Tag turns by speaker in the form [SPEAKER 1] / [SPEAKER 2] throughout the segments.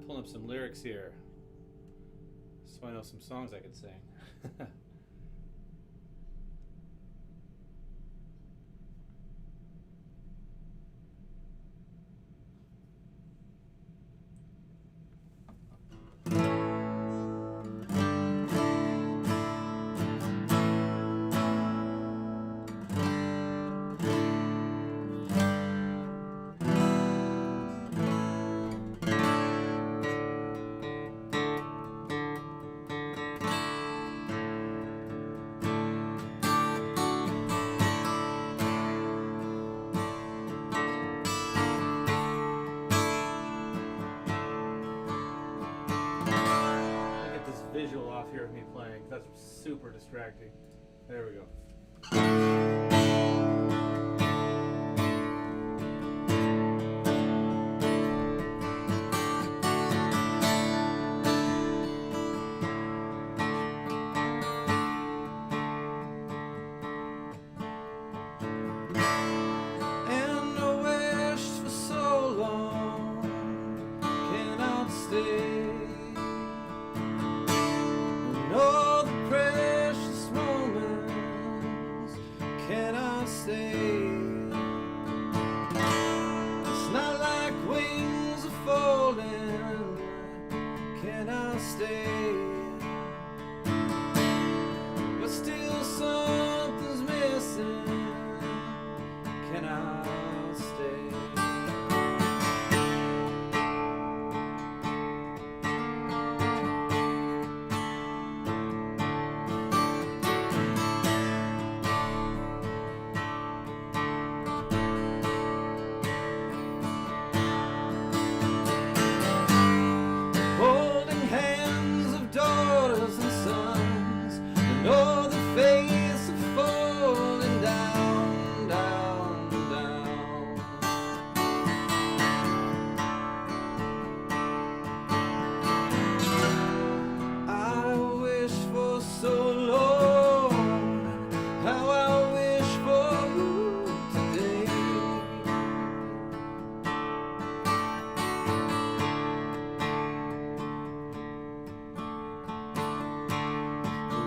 [SPEAKER 1] Pulling up some lyrics here, so I know some songs I could sing. Visual off here of me playing. That's super distracting. There we go. And I wished for so long, cannot stay. All the precious moments cannot stay. It's not like wings are folding, cannot stay. But still something's missing, cannot stay.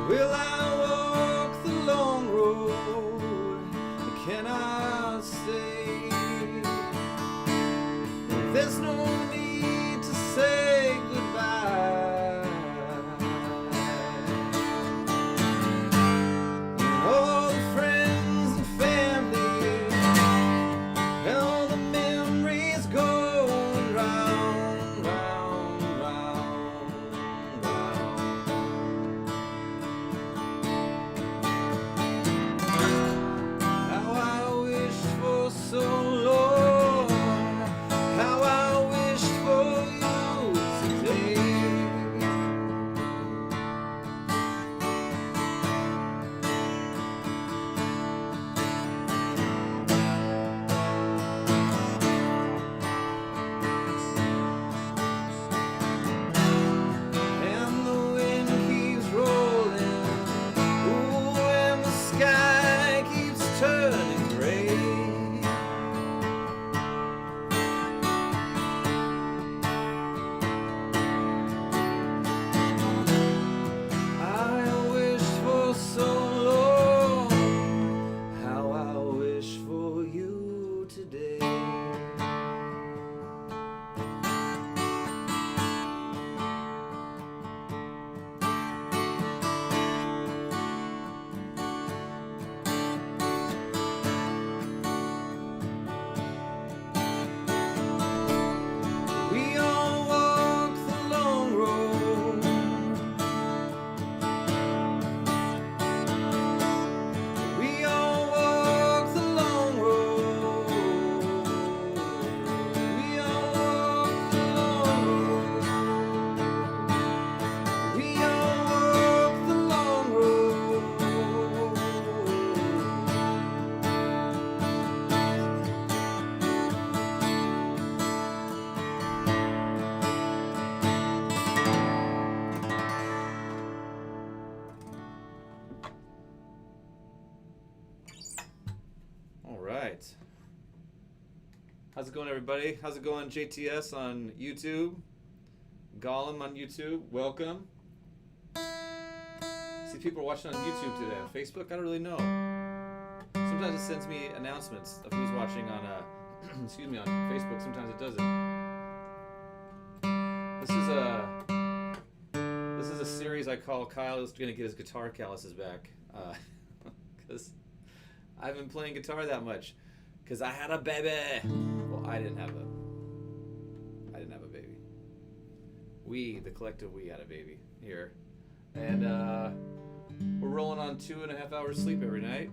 [SPEAKER 1] Will I walk the long road? Can I stay? There's no need to say goodbye. All the friends and family, and all the memories going round, round, round, round. How I wish for so long, how I wished for you today. And the wind keeps rolling, ooh, and the sky keeps turning gray. I wish for so long, how I wish for you today. We all walk the long road. We all walk the long road. We all walk the long road. We all walk the long road. All right. How's it going, everybody? How's it going, JTS on YouTube? Gollum on YouTube, welcome. See, people are watching on YouTube today. On Facebook, I don't really know. Sometimes it sends me announcements of who's watching on, excuse me, on Facebook. Sometimes it doesn't. This is a series I call Kyle is going to get his guitar calluses back, because I haven't been playing guitar that much, because I had a baby. Well, I didn't have a baby. We, the collective we, had a baby here, and we're rolling on 2.5 hours sleep every night.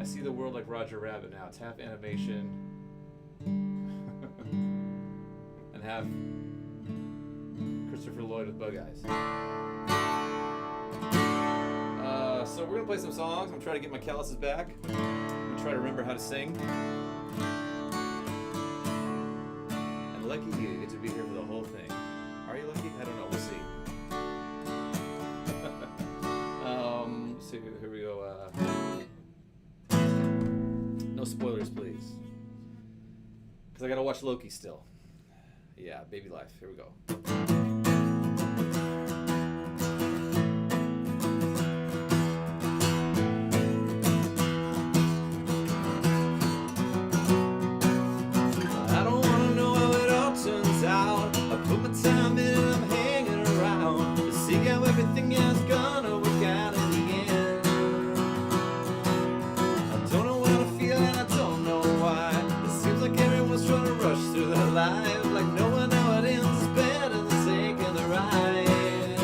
[SPEAKER 1] I see the world like Roger Rabbit now. It's half animation and half Christopher Lloyd with bug eyes. So we're gonna play some songs. I'm trying to get my calluses back. I'm gonna try to remember how to sing. And lucky you get to be here for the whole thing. Are you lucky? I don't know. We'll see. So here we go. No spoilers, please. Because I gotta watch Loki still. Yeah, baby life. Here we go. I don't wanna know how it all turns out. I put my time in and I'm hanging around to see how everything is gonna work out in the end. I don't know what I feel and I don't know why. It seems like everyone's trying to rush through their life, like no one how it ends is better than taking the ride.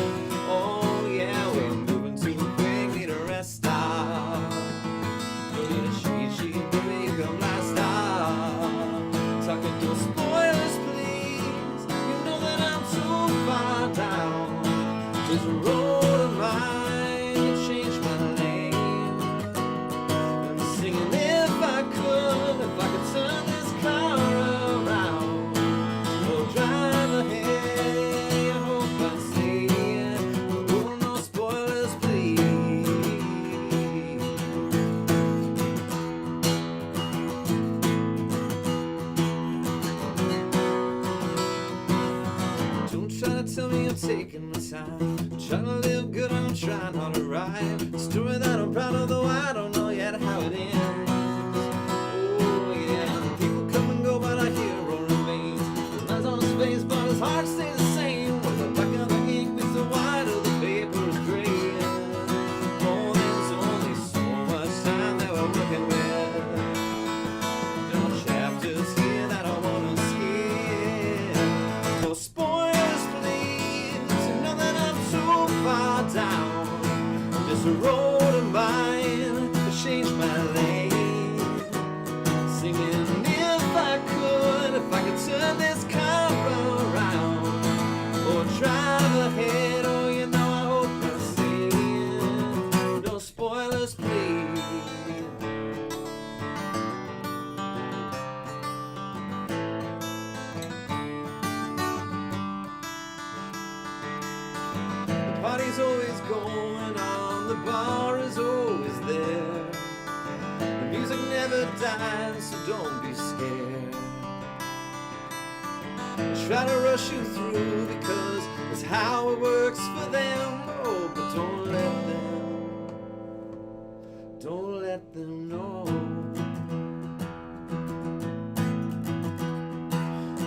[SPEAKER 1] Oh yeah, we're moving too quick, need a rest stop. Don't need a cheat sheet to make a lifestyle. Talking no spoilers, please. You know that I'm too far down. This road of mine, you changed my lane. I'm singing if I could turn this car around. We'll drive ahead, I hope I see it. Oh, no spoilers, please. Don't try to tell me I'm taking my time. I'm trying to live good, I'm trying hard to write a story that I'm proud of, though I don't know yet how it ends. Oh yeah, people come and go, but I hear roaring veins. The lies on his face, but his heart stays the same. When the black of the ink makes the white of the paper is gray. Oh, there's only so much time that we're working with. There are chapters here that I wanna skip. No spoilers, please. You know that I'm too far down. This road of mine has changed my lane. Singing if I could turn this car around. Or drive ahead, oh you know I hope I see it. No spoilers, please. The party's always going on, the bar is always there. The music never dies, so don't be scared. Try to rush you through because it's how it works for them. Oh, but don't let them know.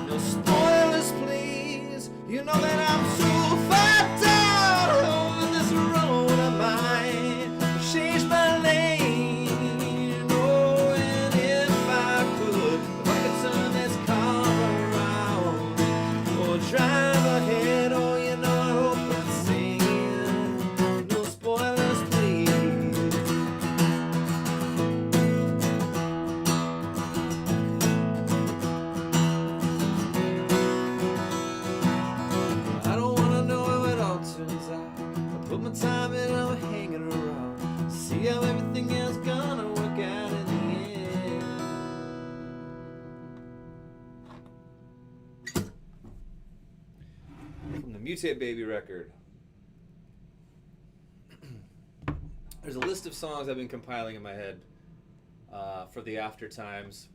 [SPEAKER 1] No spoilers, please. You know that I'm too far down. Oh, this road of mine changed my lane. Oh, and if I could turn this car around or drive ahead, oh, you know I hope I'm singing. No spoilers, please. I don't wanna know how it all turns out. I put my time in, I'm hanging around. See how everything is gonna work out in the end. From the Mutate Baby record. There's a list of songs I've been compiling in my head for the after times.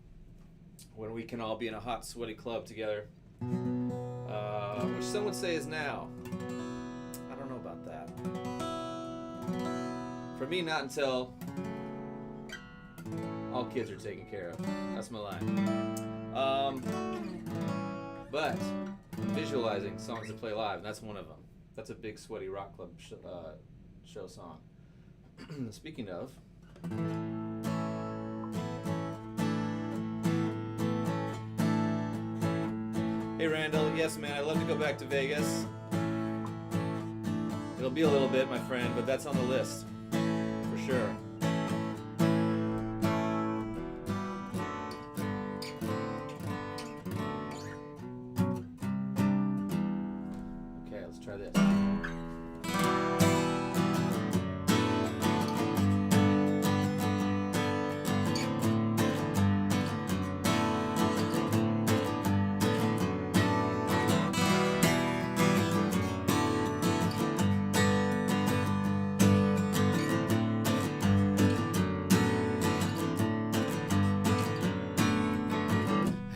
[SPEAKER 1] when we can all be in a hot, sweaty club together, which some would say is now. I don't know about that. For me, not until all kids are taken care of. That's my line. But visualizing songs that play live, and that's one of them. That's a big, sweaty rock club show song. Speaking of, hey Randall, yes man, I'd love to go back to Vegas. It'll be a little bit, my friend, but that's on the list, for sure. Okay, let's try this.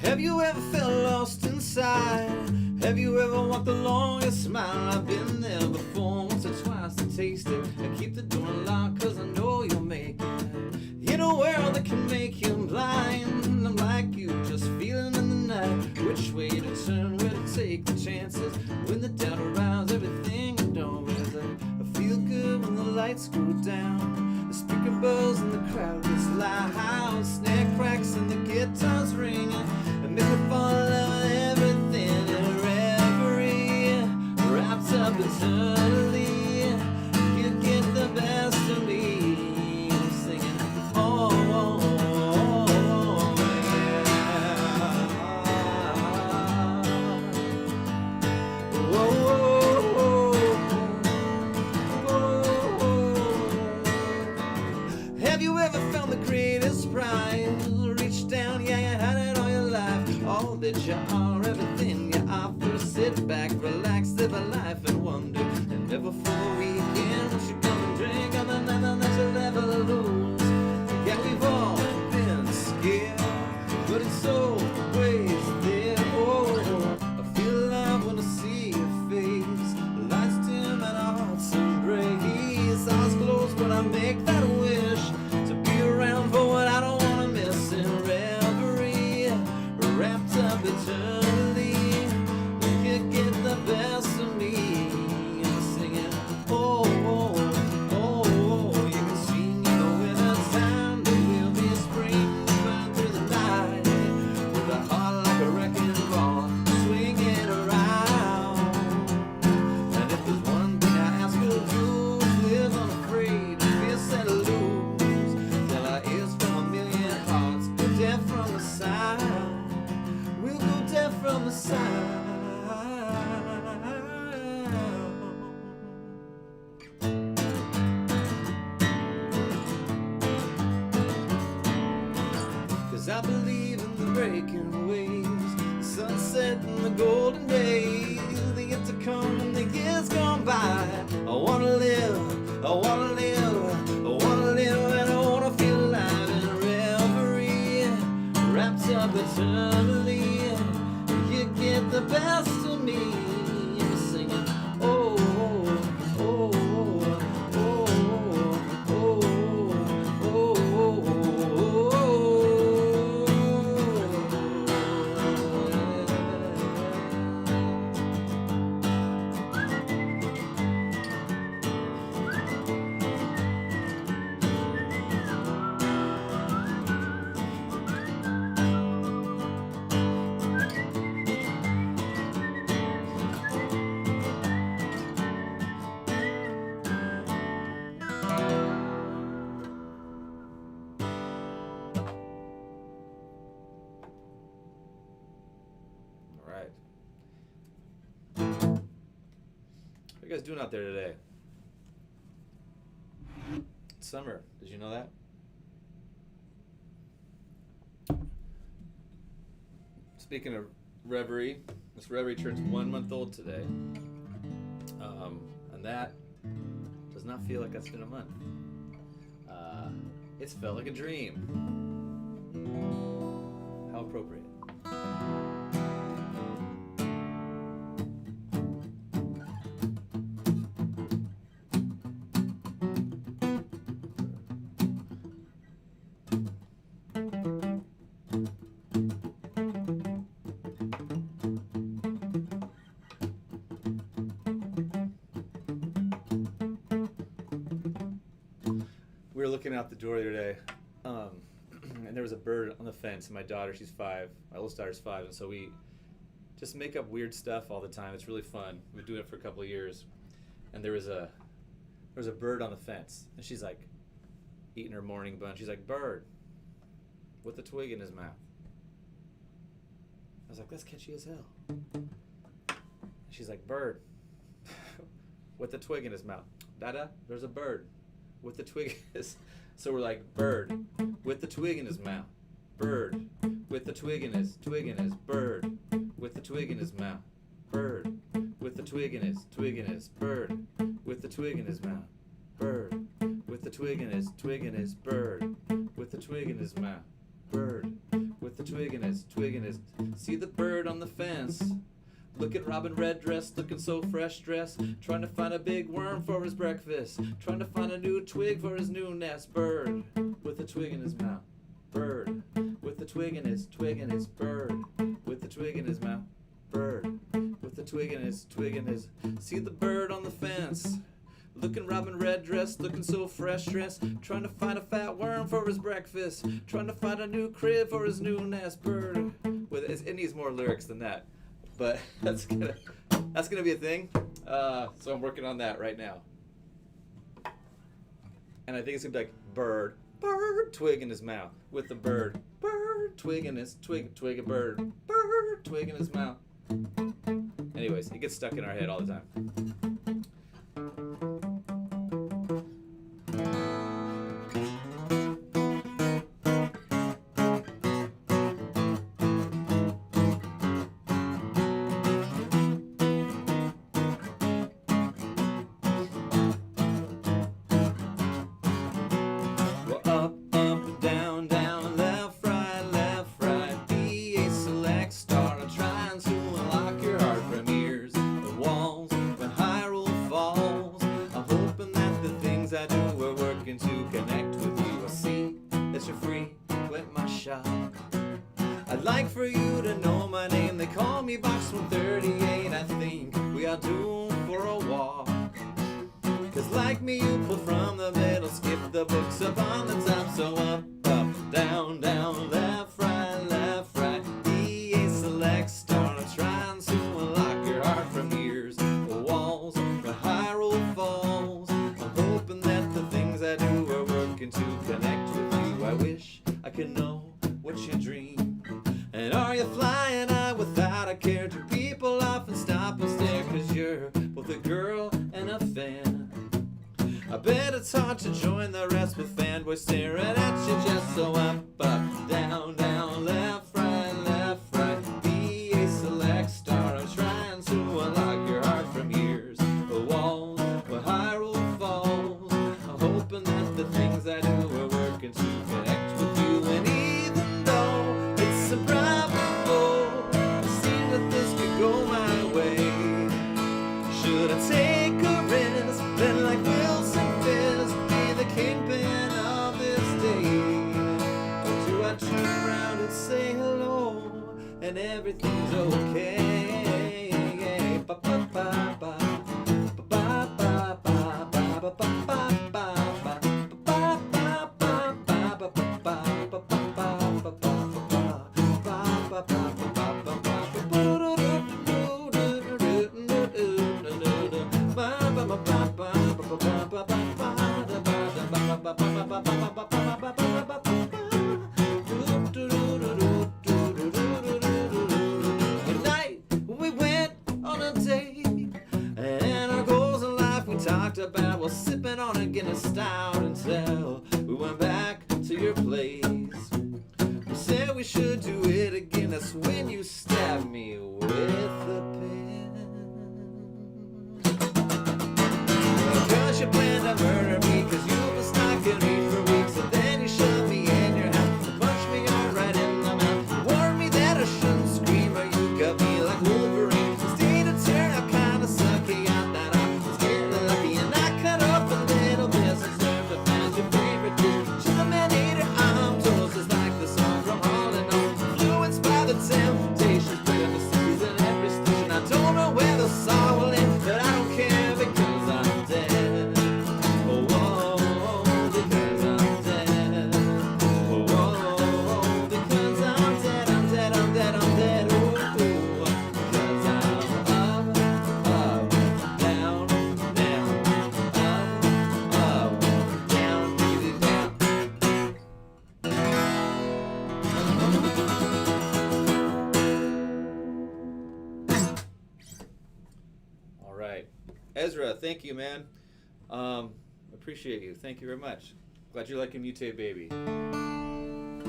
[SPEAKER 1] Have you ever felt lost inside? Have you ever walked the longest mile? I've been there before, once or twice to taste it. I keep the door locked cause I know you'll make it. In a world that can make you blind, I'm like you, just feeling in the night. Which way to turn, where to take the chances. When the doubt arises, everything I know is I feel good when the lights go down. The speaker buzz and the crowd gets loud. Snare cracks and the guitar's ringing. Make me fall in love with everything in reverie, wrapped up eternally. You get the best of me. I'm singing, oh, oh, oh, yeah. Oh, have you ever found the greatest prize? Reach down, yeah, you had it all your life. All that you are, everything you offer. Sit back, relax, live a life and wonder. And never for the weekend, what you gonna drink on the night that you'll ever lose. Yeah, we've all been scared, but it's always there. Oh, I feel alive when I see your face. The lights dim and our hearts embrace. Eyes closed, but I make that wish to be around for what I don't wanna miss. In reverie, wrapped up eternally, you could get the best of me. I'm singing, oh, oh, oh, oh. You can see me the winter time, there will be a spring burn through the night, with a heart like a wrecking ball, swinging around. And if there's one thing I ask you to do, is live unafraid, be set loose, till our ears from a million hearts go deaf from the sound. We'll go deaf from the sound. Cause I believe in the breaking waves, the sunset and the golden days, the yet to come and the years gone by. I wanna live, I wanna live, I wanna live, and I wanna feel alive in reverie, wrapped up eternally. You get the best of me. I'm singing, oh, oh, oh, oh, oh, oh, oh, all right. What are you guys doing out there today? It's summer. Did you know that? Speaking of Reverie, this Reverie turns 1 month old today. And that does not feel like that's been a month. It's felt like a dream. How appropriate. We were looking out the door the other day, and there was a bird on the fence. And my daughter, she's 5. My oldest daughter's 5, and so we just make up weird stuff all the time. It's really fun. We've been doing it for a couple of years. And there was a bird on the fence, and she's like eating her morning bun. She's like, bird with a twig in his mouth. I was like, that's catchy as hell. She's like, bird with a twig in his mouth. Dada, there's a bird with the twig in his. So we're like, bird with the twig in his mouth. Bird with the twig in his bird with the twig in his mouth. Bird with the twig in his bird with the twig in his mouth. Bird with the twig in his bird with the twig in his mouth. Bird with the twig in his. See the bird on the fence. Look at Robin Redbreast, looking so fresh dressed, trying to find a big worm for his breakfast, trying to find a new twig for his new nest. Bird with a twig in his mouth. Bird with the twig in his bird with the twig in his mouth. Bird with the twig in his. See the bird on the fence. Looking Robin Redbreast, looking so fresh dressed, trying to find a fat worm for his breakfast, trying to find a new crib for his new nest. Bird with it needs more lyrics than that. But that's gonna be a thing. So I'm working on that right now. And I think it's gonna be like bird, twig in his mouth with the bird, twig in his twig a bird, twig in his mouth. Anyways, it gets stuck in our head all the time. I'd like for you to know my name. They call me Box 138. I think we are doomed for a walk. Cause like me you pull from the middle, skip the books up on the top. So up, down, left, right, be a select star. I'm trying to unlock your heart from years, the walls, the Hyrule Falls. I'm hoping that the things I do are working to connect with you. I wish I could know what you dream. And are you flying high without a care? Do people often stop and stare? Cause you're both a girl and a fan. I bet it's hard to join the rest with fanboys staring at you just so up, down, left, right, be a select star. I'm trying to unlock your heart from years, the walls, where Hyrule Falls. I'm hoping that the things I do are working to connect with you. And even though it's improbable, it seems that this could go my way. Should I take a risk, then like Wilson Fisk, be the kingpin of this day? Or do I turn around and say hello, and everything's okay? Ba ba ba ba. About while sipping on a Guinness stout until we went back to your place. We said we should do it again. That's when you stabbed me with a pen. Cause you planned to murder me, cause you've been stalking me for weeks, and then you shoved me in your house and punched me all right in the mouth. You warned me Ezra, thank you, man. Appreciate you. Thank you very much. Glad you're liking Mutate Baby. Can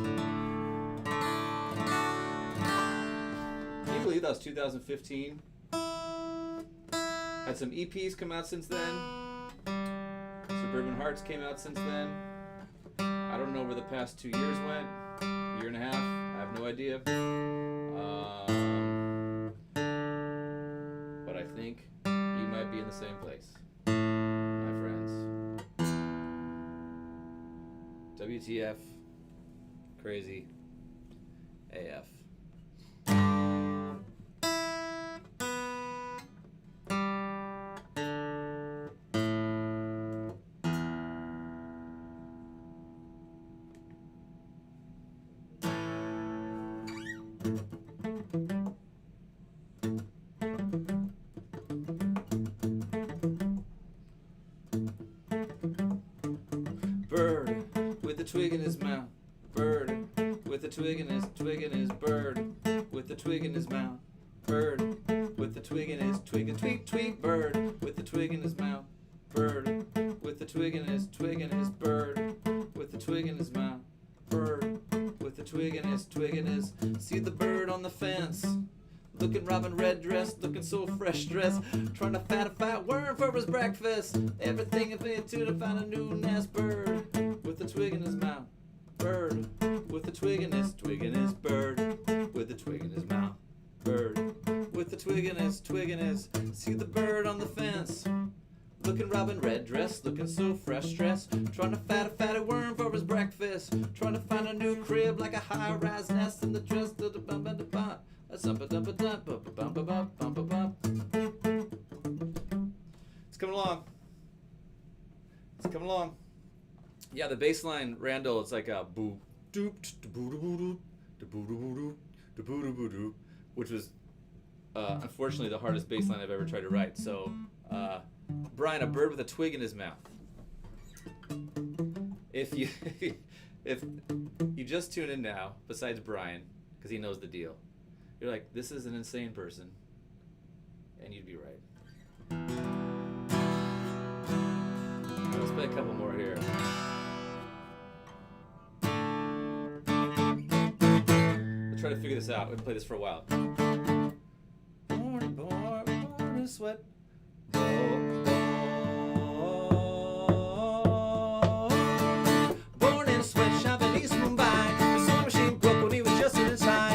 [SPEAKER 1] you believe that was 2015? Had some EPs come out since then. Suburban Hearts came out since then. I don't know where the past 2 years went. A year and a half. I have no idea. But I think you might be in the same place, my friends. WTF. Crazy AF. Bird with a twig in his mouth. Bird with a twig in his bird with a twig in his mouth. Bird with a twig in his tweet tweet. Bird with a twig in his mouth. Bird with a twig in his bird with a twig in his mouth. Bird with a twig in his See the bird on the fence. Looking Robin red dressed, looking so fresh dressed, trying to find a fat worm for his breakfast. Everything in it to find a new nest. Bird with a twig in his mouth. Bird with a twig in his bird with a twig in his mouth. Bird with a twig in his See the bird on the fence. Looking Robin red dressed, looking so fresh dressed, trying to find a fatty worm for his breakfast, trying to find a new crib like a high-rise nest in the dress of the bum. It's coming along. It's coming along. Yeah, the bass line, Randall, it's like a boo doop boo doo boo doo, which was unfortunately the hardest bass line I've ever tried to write. So, Brian, a bird with a twig in his mouth. If you just tune in now, besides Brian, because he knows the deal, you're like, this is an insane person, and you'd be right. Let's play a couple more here. We'll try to figure this out. We'll play this for a while. Born in sweat. Born in a sweatshop in East Mumbai. The sewing machine broke when he was just in his high.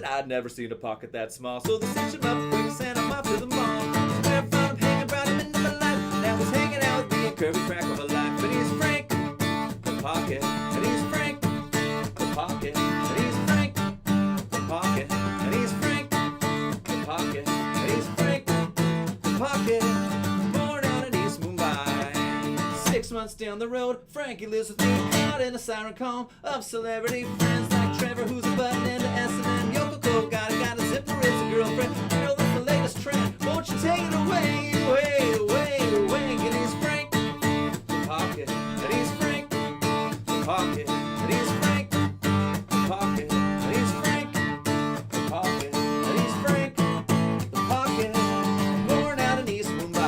[SPEAKER 1] I'd never seen a pocket that small, so they stitched him up quick, sent him off to the mall. Where I found him hanging, brought him into my life. Now he's hanging out with me, a curvy crack of a life. But he's Frank, the pocket, and he's Frank, the pocket, and he's Frank, the pocket, and he's Frank, the pocket, and he's Frank, the pocket. Born out in East Mumbai. 6 months down the road, Frankie lives with me, out in a siren calm of celebrity friends like Trevor, who's a button into S&M. Got a zipper, it's a girlfriend. Girl, that's the latest trend. Won't you take it away, away. And he's Frank, the pocket. And he's Frank, the pocket. And he's Frank, the pocket. And he's Frank, the pocket. And he's Frank, the pocket. Born out in East Mumbai.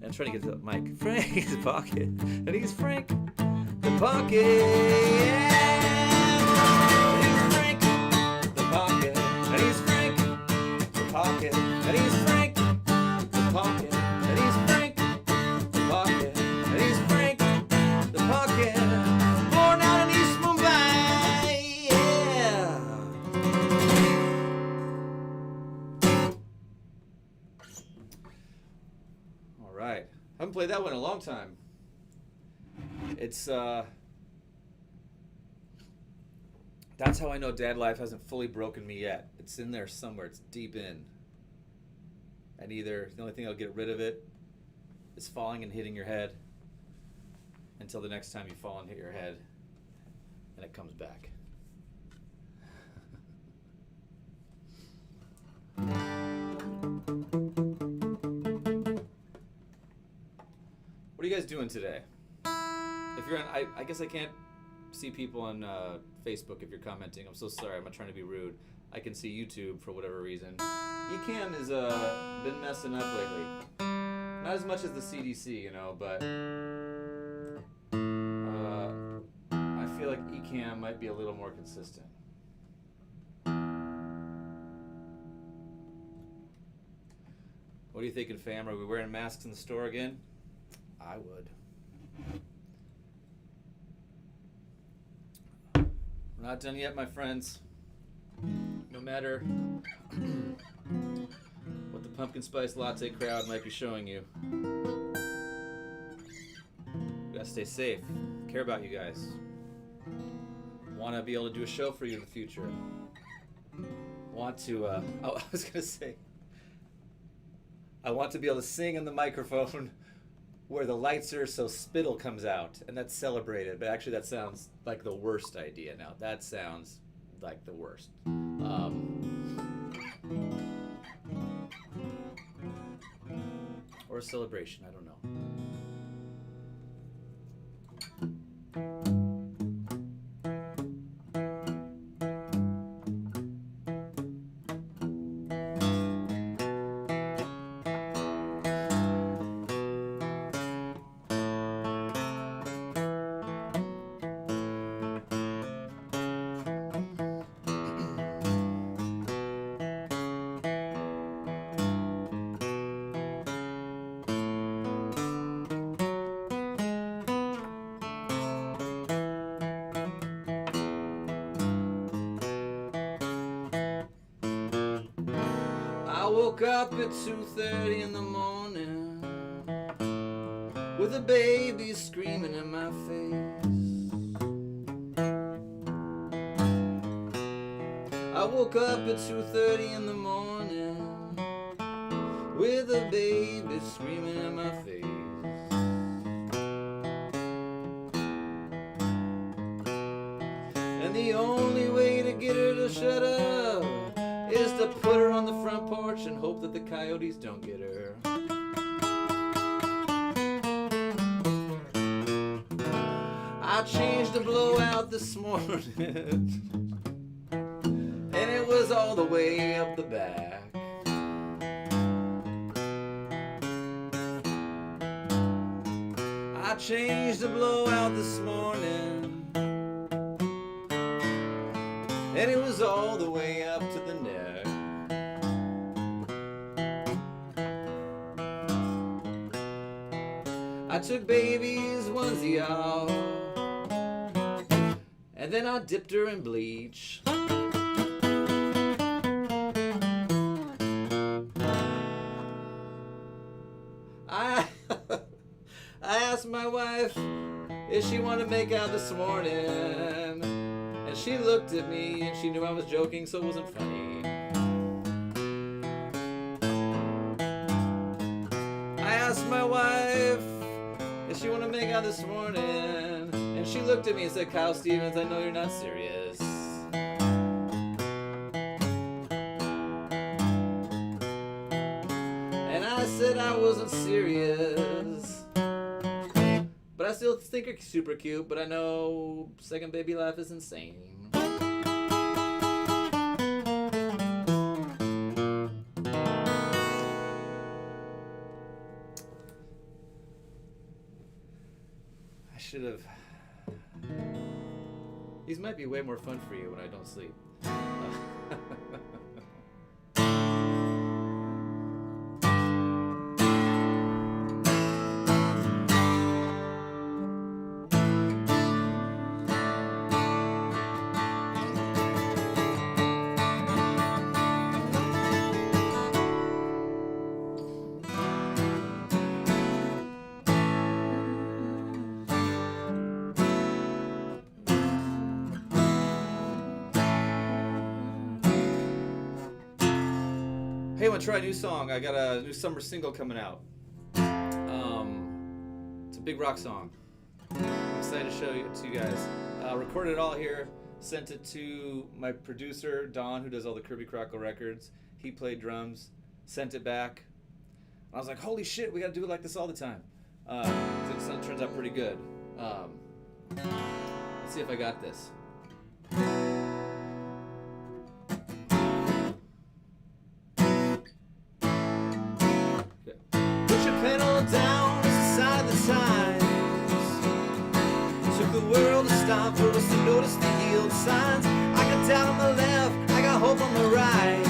[SPEAKER 1] I'm trying to get to the mic. Frank's pocket, and he's Frank, the pocket. Yeah. And he's Frank, the pocket, and he's Frank, the pocket, and he's Frank, the pocket, and he's Frank, the pocket, and he's Frank, the pocket. Born out in East Mumbai, yeah. All right. I haven't played that one in a long time. It's, that's how I know Dad Life hasn't fully broken me yet. It's in there somewhere. It's deep in. And either the only thing that'll get rid of it is falling and hitting your head until the next time you fall and hit your head and it comes back. What are you guys doing today? If you're on, I guess I can't see people on Facebook if you're commenting. I'm so sorry. I'm not trying to be rude. I can see YouTube for whatever reason. Ecamm has been messing up lately. Not as much as the CDC, you know, but I feel like Ecamm might be a little more consistent. What are you thinking, fam? Are we wearing masks in the store again? I would. We're not done yet, my friends. No matter what the pumpkin spice latte crowd might be showing you, we gotta stay safe. Care about you guys. Want to be able to do a show for you in the future. Want to, I was gonna say, I want to be able to sing in the microphone where the lights are so spittle comes out, and that's celebrated. But actually, that sounds like the worst idea now. That sounds like the worst. Or a celebration, I don't know. I woke up at 2:30 in the morning with a baby screaming in my face. I woke up at 2:30 in the morning with a baby screaming in my face. And the only way to get her to shut up is to put her on the front porch and hope that the coyotes don't get her. I changed the blowout this morning and it was all the way up the back. I changed the blowout this morning and it was all the way up to the neck. I took baby's onesie out and then I dipped her in bleach. I asked my wife if she wanted to make out this morning, and she looked at me and she knew I was joking, so it wasn't funny. I asked my wife if she wanted to make out this morning, and she looked at me and said, "Kyle Stevens, I know you're not serious." And I said I wasn't serious, but I still think you're super cute, but I know second baby life is insane. I should have. These might be way more fun for you when I don't sleep. Hey, I want to try a new song. I got a new summer single coming out. It's a big rock song. I'm excited to show it to you guys. Recorded it all here. Sent it to my producer, Don, who does all the Kirby Crockle records. He played drums, sent it back. I was like, holy shit, we got to do it like this all the time. It turns out pretty good. Let's see if I got this. Okay. Put your pedal down, it's the side of the times. Took the world to stop for us to notice the yield signs. I got doubt on the left, I got hope on the right.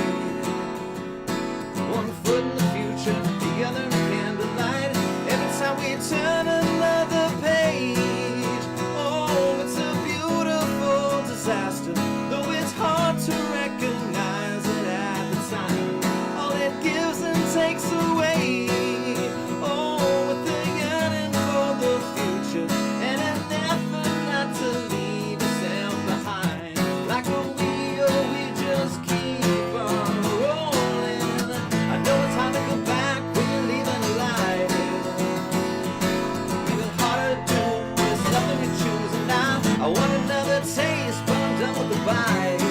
[SPEAKER 1] One foot in the future, the other in candlelight. Every time we turn another page, oh, it's a beautiful disaster. Though it's hard to recognize it at the time, all it gives and takes away. Oh, with the yearning for the future and an effort not to leave yourself behind. Like a wheel, we just keep on rolling. I know it's hard to go back when you're leaving alive. Even harder to do, there's nothing you're choosing now. I want another taste, but I'm done with the bites.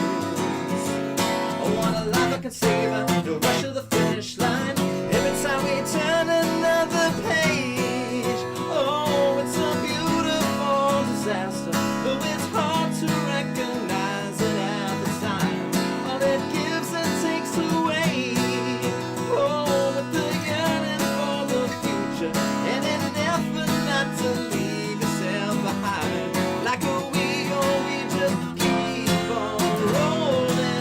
[SPEAKER 1] I want a life I can savor, no rush to the finish line. Every time we turn another page, oh, it's a beautiful disaster. Though it's hard to recognize it at the time, all it gives and takes away. Oh, with the yearning for the future and an effort not to leave yourself behind. Like a wheel, we just keep on rolling.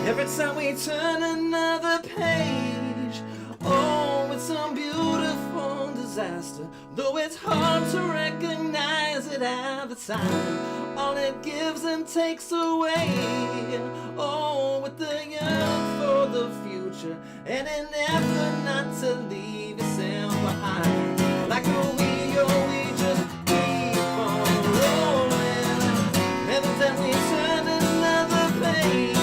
[SPEAKER 1] Every time we turn another page, oh, it's a beautiful disaster. Though it's hard to recognize it at the time, all it gives and takes away. Oh, with the yearn for the future and an effort not to leave yourself behind. Like a wheel, we just keep on rolling. Every time we turn another page,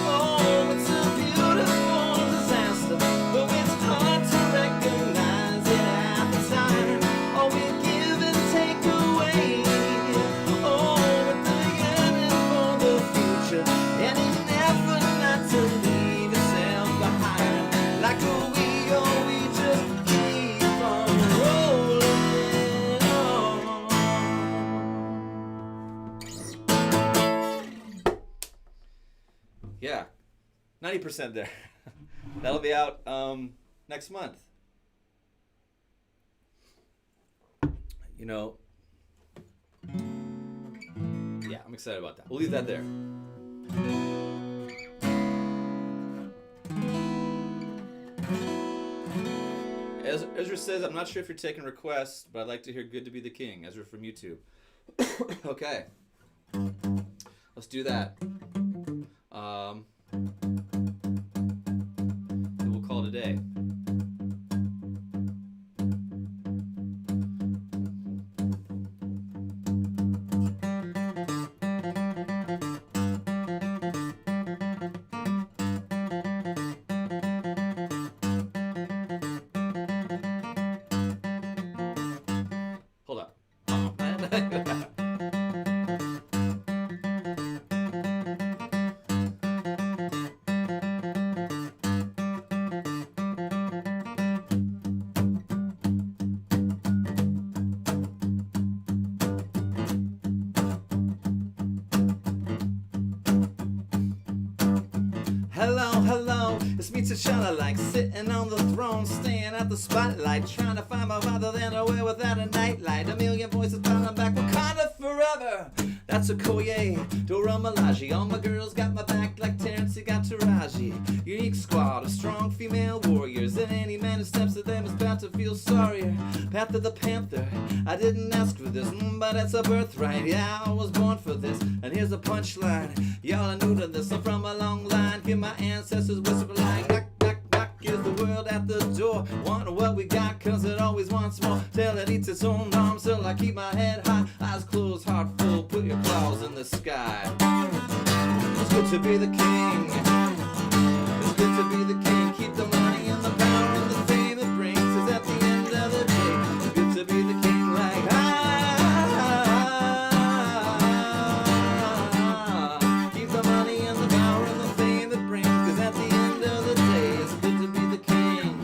[SPEAKER 1] oh, it's a beautiful disaster. Though it's hard to recognize it at the time, all we give and take away. Oh, with the yearning for the future and an effort not to leave yourself behind. Like a wheel, we just keep on rolling on. Yeah, 90% there. That'll be out next month. You know, yeah, I'm excited about that. We'll leave that there. Ezra says, I'm not sure if you're taking requests, but I'd like to hear Good to Be the King. Ezra from YouTube. Okay. Let's do that. Then we'll call it a day. Hold up. Oh, man. Hello, hello, it's me T'Challa, like sitting on the throne, staying at the spotlight, trying to find my father then away without a nightlight. A million voices calling back, Wakanda forever. That's Okoye, Dora Milaje. All my girls got my back like Terrence got Taraji. Unique squad of strong female warriors, and any man who steps to them is bound to feel sorrier. Path of the Panther, I didn't ask for this, but it's a birthright. Yeah, I was born for this, and here's a punchline. Y'all are new to this, I'm from a long line. Hear my ancestors whisper like knock, knock, knock. Here's the world at the door. Wonder what we got, cause it always wants more. Till it eats its own arms, till I keep my head high. Eyes closed, heart full, put your claws in the sky. It's good to be the king. good to be the king. Keep the money and the power and the fame it brings. 'Cause at the end of the day, it's good to be the king. Like keep the money and the power and the fame it brings. 'Cause at the end of the day, it's good to be the king.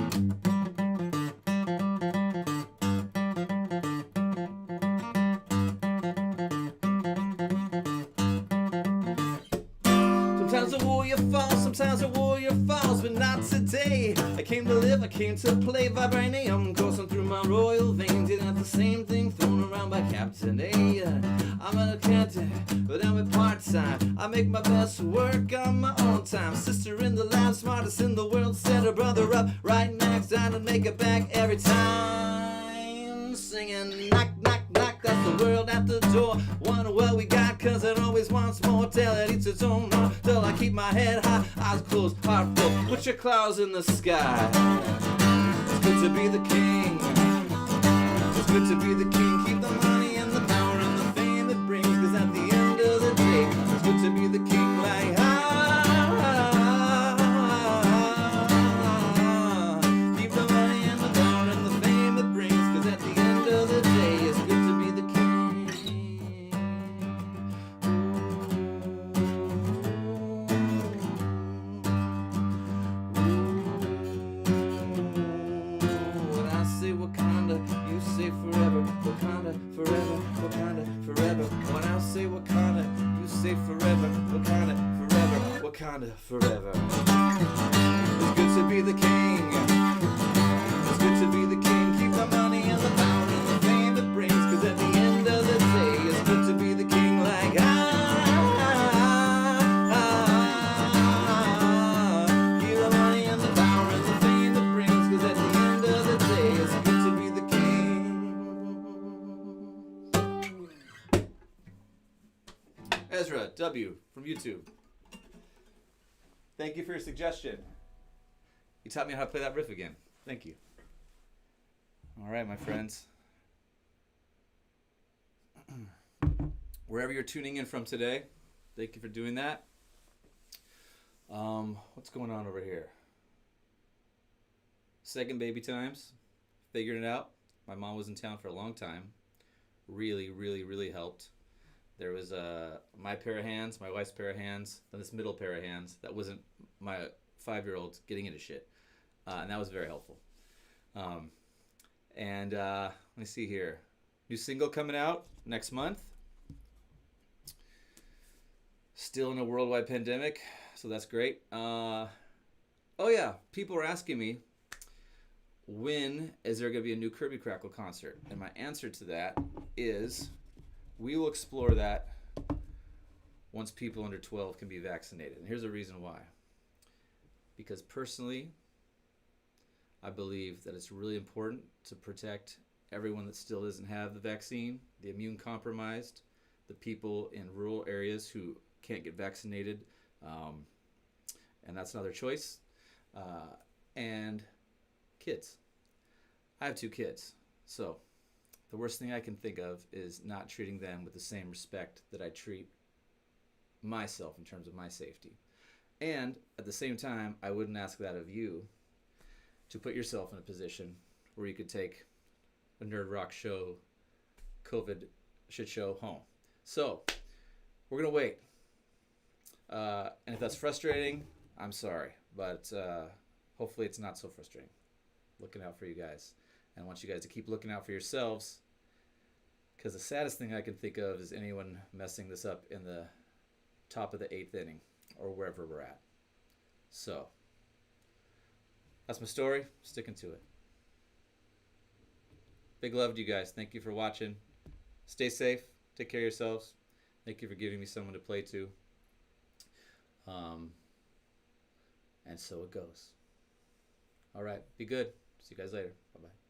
[SPEAKER 1] Sometimes a warrior falls, sometimes a warrior falls, but not today. I came to live, I came to play vibranium, coursing through my royal veins. It's not the same thing thrown around by Captain A. I'm an accountant, but I'm a part-time. I make my best work on my own time. Sister in the lab, smartest in the world, set her brother up right next time to make it back every time. Singing knock, knock, knock, that's the world at the door. Wonder what we got, 'cause it always wants more. Till it eats its own more, till I keep my head high, eyes closed, heart full. Put your clouds in the sky. It's good to be the king. It's good to be the king. Keep the money and the power and the fame it brings. 'Cause at the end of the day, it's good to be the king. Like keep the money and the power and the fame it brings. 'Cause at the end of the day, it's good to be the king. Wakanda, you say forever, Wakanda, forever, Wakanda, forever. When I say Wakanda, you say forever, Wakanda, forever, Wakanda, forever. It's good to be the king. It's good to be the king. Keep the money and the power and the fame it brings. 'Cause at the end of the day, it's good to be the king. Like keep the money and the power and the fame it brings. 'Cause at the end of the day, it's good to be the king. Ezra W. from YouTube. Thank you for your suggestion. You taught me how to play that riff again. Thank you. All right, my friends. Wherever you're tuning in from today, thank you for doing that. What's going on over here? Second baby times. Figuring it out. My mom was in town for a long time. Really, really, really helped. There was my pair of hands, my wife's pair of hands, then this middle pair of hands. That wasn't my 5-year-old getting into shit. And that was very helpful. Let me see here. New single coming out next month. Still in a worldwide pandemic, so that's great. Oh yeah, people are asking me, when is there going to be a new Kirby Crackle concert? And my answer to that is, we will explore that once people under 12 can be vaccinated. And here's the reason why. Because personally, I believe that it's really important to protect everyone that still doesn't have the vaccine, the immune compromised, the people in rural areas who can't get vaccinated, and that's another choice, and kids. I have 2 kids, so the worst thing I can think of is not treating them with the same respect that I treat myself in terms of my safety. And at the same time, I wouldn't ask that of you, to put yourself in a position where you could take a Nerd Rock Show COVID shit show home. So we're gonna wait, and if that's frustrating, I'm sorry, but hopefully it's not so frustrating. Looking out for you guys, and I want you guys to keep looking out for yourselves, because the saddest thing I can think of is anyone messing this up in the top of the 8th inning or wherever we're at. So that's my story. Sticking to it. Big love to you guys. Thank you for watching. Stay safe. Take care of yourselves. Thank you for giving me someone to play to. And so it goes. All right. Be good. See you guys later. Bye-bye.